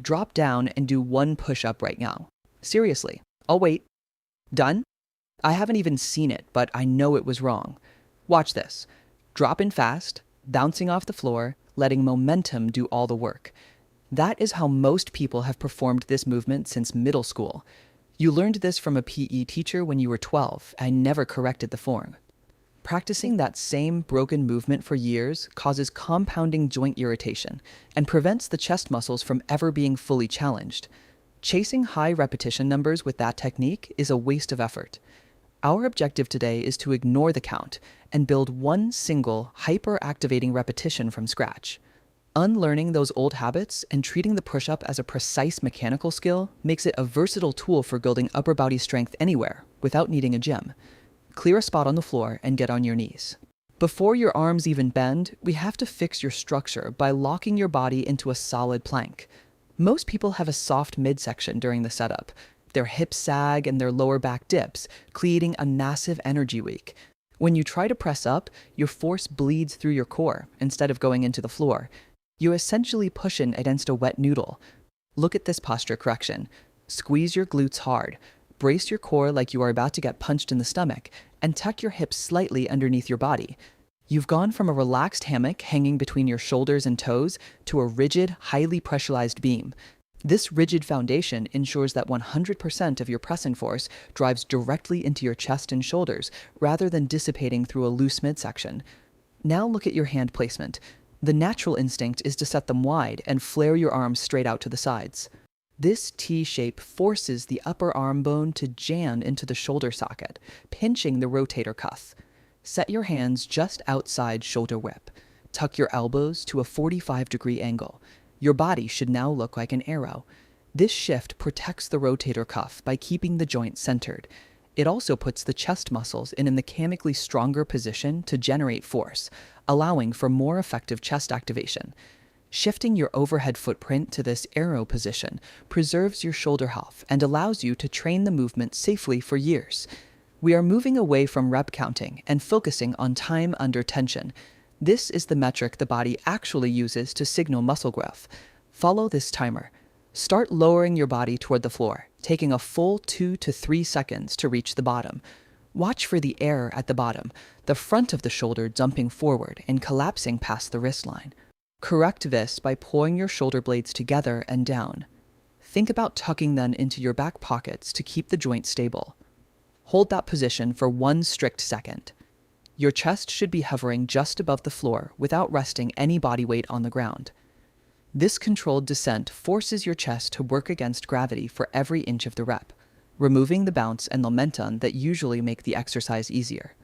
Drop down and do one push-up right now. Seriously, I'll wait. Done? I haven't even seen it, but I know it was wrong. Watch this. Drop in fast, bouncing off the floor, letting momentum do all the work. That is how most people have performed this movement since middle school. You learned this from a PE teacher when you were 12 and never corrected the form. Practicing that same broken movement for years causes compounding joint irritation and prevents the chest muscles from ever being fully challenged. Chasing high repetition numbers with that technique is a waste of effort. Our objective today is to ignore the count and build one single hyper-activating repetition from scratch. Unlearning those old habits and treating the push-up as a precise mechanical skill makes it a versatile tool for building upper body strength anywhere without needing a gym. Clear a spot on the floor and get on your knees. Before your arms even bend, we have to fix your structure by locking your body into a solid plank. Most people have a soft midsection during the setup. Their hips sag and their lower back dips, creating a massive energy leak. When you try to press up, your force bleeds through your core instead of going into the floor. You're essentially pushing against a wet noodle. Look at this posture correction. Squeeze your glutes hard. Brace your core like you are about to get punched in the stomach, and tuck your hips slightly underneath your body. You've gone from a relaxed hammock hanging between your shoulders and toes to a rigid, highly pressurized beam. This rigid foundation ensures that 100% of your pressing force drives directly into your chest and shoulders, rather than dissipating through a loose midsection. Now look at your hand placement. The natural instinct is to set them wide and flare your arms straight out to the sides. This T shape forces the upper arm bone to jam into the shoulder socket, pinching the rotator cuff. Set your hands just outside shoulder width. Tuck your elbows to a 45-degree angle. Your body should now look like an arrow. This shift protects the rotator cuff by keeping the joint centered. It also puts the chest muscles in a mechanically stronger position to generate force, allowing for more effective chest activation. Shifting your overhead footprint to this arrow position preserves your shoulder health and allows you to train the movement safely for years. We are moving away from rep counting and focusing on time under tension. This is the metric the body actually uses to signal muscle growth. Follow this timer. Start lowering your body toward the floor, taking a full 2 to 3 seconds to reach the bottom. Watch for the air at the bottom, the front of the shoulder dumping forward and collapsing past the wrist line. Correct this by pulling your shoulder blades together and down. Think about tucking them into your back pockets to keep the joint stable. Hold that position for 1 strict second. Your chest should be hovering just above the floor without resting any body weight on the ground. This controlled descent forces your chest to work against gravity for every inch of the rep, removing the bounce and momentum that usually make the exercise easier.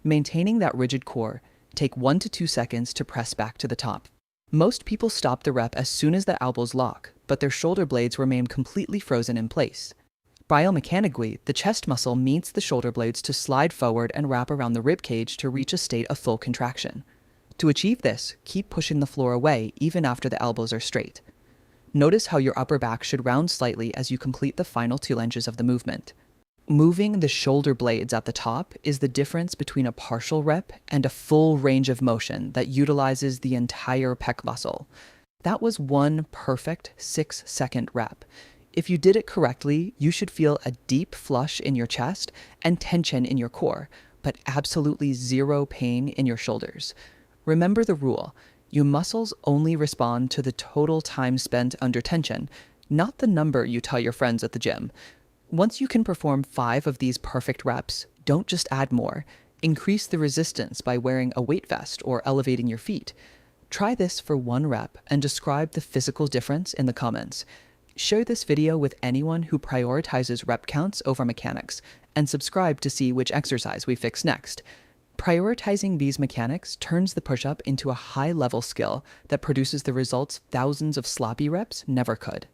Maintaining that rigid core, take 1 to 2 seconds to press back to the top. Most people stop the rep as soon as the elbows lock, but their shoulder blades remain completely frozen in place. Biomechanically, the chest muscle needs the shoulder blades to slide forward and wrap around the rib cage to reach a state of full contraction. To achieve this, keep pushing the floor away even after the elbows are straight. Notice how your upper back should round slightly as you complete the final 2 inches of the movement. Moving the shoulder blades at the top is the difference between a partial rep and a full range of motion that utilizes the entire pec muscle. That was one perfect 6-second rep. If you did it correctly, you should feel a deep flush in your chest and tension in your core, but absolutely zero pain in your shoulders. Remember the rule: your muscles only respond to the total time spent under tension, not the number you tell your friends at the gym. Once you can perform 5 of these perfect reps, don't just add more. Increase the resistance by wearing a weight vest or elevating your feet. Try this for 1 rep and describe the physical difference in the comments. Share this video with anyone who prioritizes rep counts over mechanics, and subscribe to see which exercise we fix next. Prioritizing these mechanics turns the push-up into a high-level skill that produces the results thousands of sloppy reps never could.